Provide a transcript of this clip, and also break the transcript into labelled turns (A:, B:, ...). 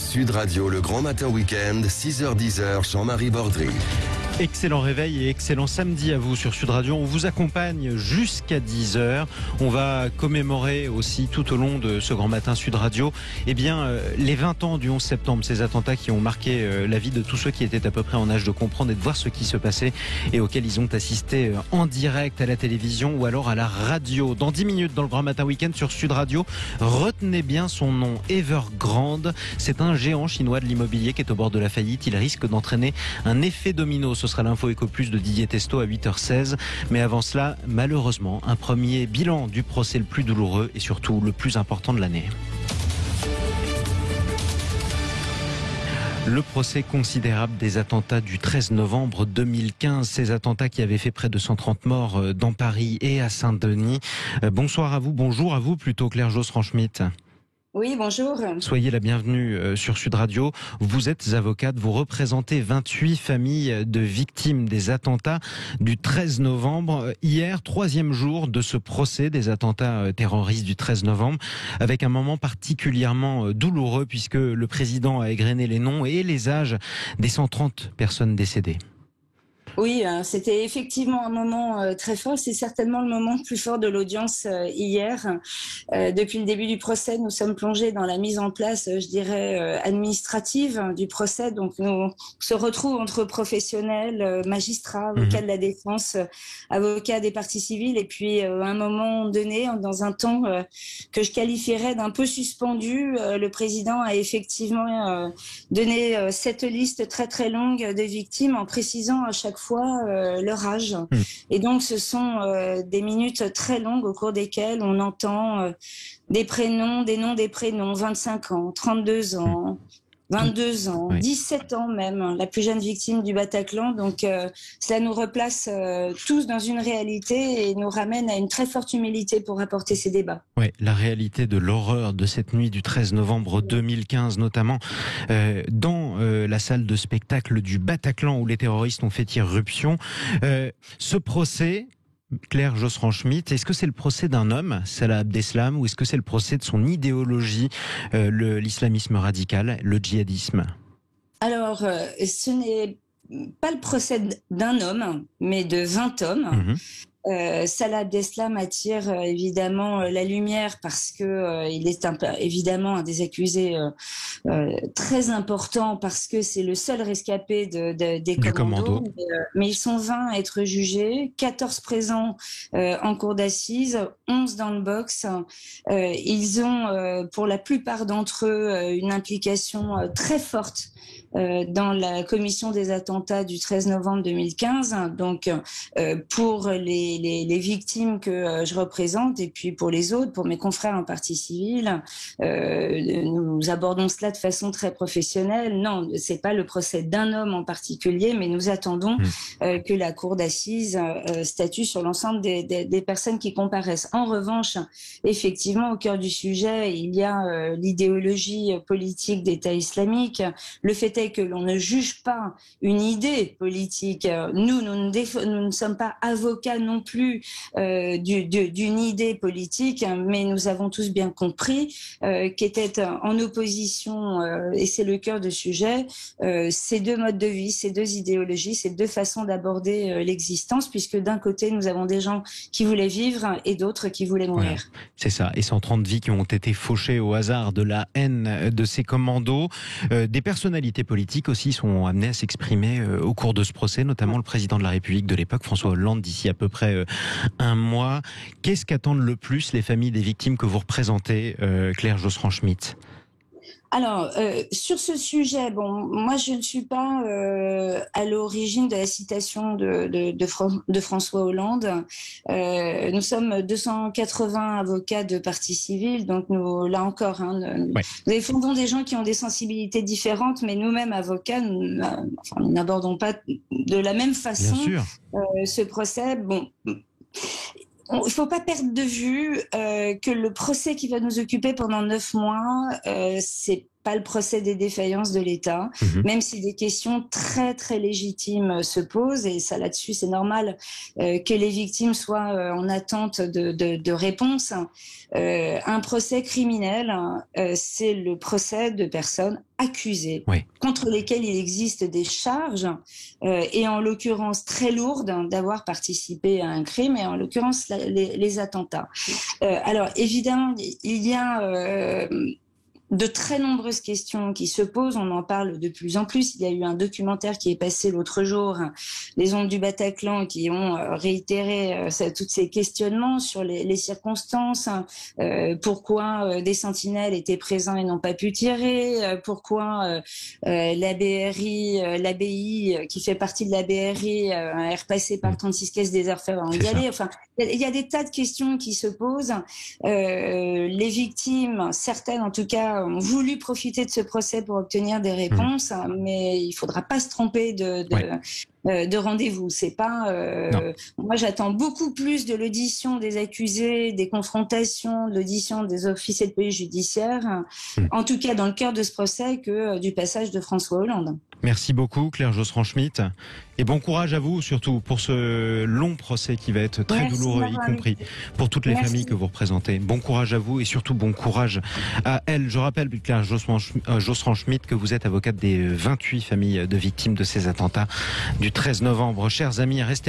A: Sud Radio, le grand matin week-end, 6h-10h, Jean-Marie Bordry.
B: Excellent réveil et excellent samedi à vous sur Sud Radio. On vous accompagne jusqu'à 10h. On va commémorer aussi tout au long de ce grand matin Sud Radio les 20 ans du 11 septembre, ces attentats qui ont marqué la vie de tous ceux qui étaient à peu près en âge de comprendre et de voir ce qui se passait et auxquels ils ont assisté en direct à la télévision ou alors à la radio. Dans 10 minutes, dans le grand matin week-end sur Sud Radio, retenez bien son nom, Evergrande. C'est un géant chinois de l'immobilier qui est au bord de la faillite. Il risque d'entraîner un effet domino. Ce sera l'info Éco Plus de Didier Testo à 8h16. Mais avant cela, malheureusement, un premier bilan du procès le plus douloureux et surtout le plus important de l'année. Le procès considérable des attentats du 13 novembre 2015, ces attentats qui avaient fait près de 130 morts dans Paris et à Saint-Denis. Bonjour à vous plutôt, Claire Josserand-Schmitt.
C: Oui, bonjour.
B: Soyez la bienvenue sur Sud Radio. Vous êtes avocate, vous représentez 28 familles de victimes des attentats du 13 novembre. Hier, 3e jour de ce procès des attentats terroristes du 13 novembre, avec un moment particulièrement douloureux puisque le président a égrené les noms et les âges des 130 personnes décédées.
C: Oui, c'était effectivement un moment très fort. C'est certainement le moment le plus fort de l'audience hier. Depuis le début du procès, nous sommes plongés dans la mise en place, je dirais, administrative du procès. Donc, nous se retrouvons entre professionnels, magistrats, avocats de la défense, avocats des parties civiles. Et puis, à un moment donné, dans un temps que je qualifierais d'un peu suspendu, le président a effectivement donné cette liste très très longue de victimes en précisant à chaque fois leur âge. Et donc ce sont des minutes très longues au cours desquelles on entend des prénoms, des noms des prénoms, 25 ans, 32 ans, 22 ans, 17 ans même, la plus jeune victime du Bataclan. Donc cela nous replace tous dans une réalité et nous ramène à une très forte humilité pour apporter ces débats.
B: Oui, la réalité de l'horreur de cette nuit du 13 novembre 2015, notamment dans la salle de spectacle du Bataclan où les terroristes ont fait irruption. Ce procès, Claire Josserand-Schmitt, est-ce que c'est le procès d'un homme, Salah Abdeslam, ou est-ce que c'est le procès de son idéologie, l'islamisme radical, le djihadisme ?
C: Alors, ce n'est pas le procès d'un homme, mais de 20 hommes. Salah Abdeslam attire évidemment la lumière parce que il est évidemment un des accusés très important parce que c'est le seul rescapé des commandos. Mais ils sont 20 à être jugés, 14 présents en cour d'assises, 11 dans le box. Ils ont pour la plupart d'entre eux une implication très forte dans la commission des attentats du 13 novembre 2015. Donc pour les victimes que je représente et puis pour les autres, pour mes confrères en partie civile, nous abordons cela de façon très professionnelle. Non, c'est pas le procès d'un homme en particulier, mais nous attendons que la cour d'assises statue sur l'ensemble des personnes qui comparaissent. En revanche, effectivement, au cœur du sujet, il y a l'idéologie politique d'État islamique. Le fait est que l'on ne juge pas une idée politique. Nous ne sommes pas avocats non plus d'une idée politique, mais nous avons tous bien compris qu'étaient en opposition, et c'est le cœur du sujet, ces deux modes de vie, ces deux idéologies, ces deux façons d'aborder l'existence, puisque d'un côté, nous avons des gens qui voulaient vivre et d'autres qui voulaient mourir.
B: Voilà, c'est ça. Et 130 vies qui ont été fauchées au hasard de la haine de ces commandos. Des personnalités politiques aussi sont amenées à s'exprimer au cours de ce procès, notamment le président de la République de l'époque, François Hollande, d'ici à peu près un mois. Qu'est-ce qu'attendent le plus les familles des victimes que vous représentez, Claire Josserand-Schmitt ?
C: Alors, sur ce sujet, moi je ne suis pas à l'origine de la citation de François Hollande. Nous sommes 280 avocats de partie civile, donc nous, là encore, nous défendons des gens qui ont des sensibilités différentes, mais nous-mêmes avocats, nous n'abordons pas de la même façon ce procès. Il ne faut pas perdre de vue que le procès qui va nous occuper pendant 9 mois, c'est pas le procès des défaillances de l'État, même si des questions très très légitimes se posent, et ça là-dessus c'est normal que les victimes soient en attente de réponses. Un procès criminel, c'est le procès de personnes accusées, contre lesquelles il existe des charges, et en l'occurrence très lourdes, d'avoir participé à un crime, et en l'occurrence les attentats. Alors évidemment, il y a de très nombreuses questions qui se posent, on en parle de plus en plus. Il y a eu un documentaire qui est passé l'autre jour, Les Ondes du Bataclan, qui ont réitéré tous ces questionnements sur les circonstances, pourquoi des sentinelles étaient présents et n'ont pas pu tirer, pourquoi l'ABI, qui fait partie de la BRI, est repassé par 36 caisses des Orfèvres en Galets. Enfin, il y a des tas de questions qui se posent. Les victimes, certaines en tout cas, ont voulu profiter de ce procès pour obtenir des réponses, mais il faudra pas se tromper de rendez-vous. C'est pas. Moi, j'attends beaucoup plus de l'audition des accusés, des confrontations, de l'audition des officiers de police judiciaire, en tout cas dans le cœur de ce procès, que du passage de François Hollande.
B: Merci beaucoup, Claire Josserand-Schmitt. Et bon courage à vous, surtout pour ce long procès qui va être très douloureux, y compris pour toutes les familles que vous représentez. Bon courage à vous et surtout bon courage à elle. Je rappelle, Claire Josserand-Schmitt, que vous êtes avocate des 28 familles de victimes de ces attentats du 13 novembre. Chers amis, restez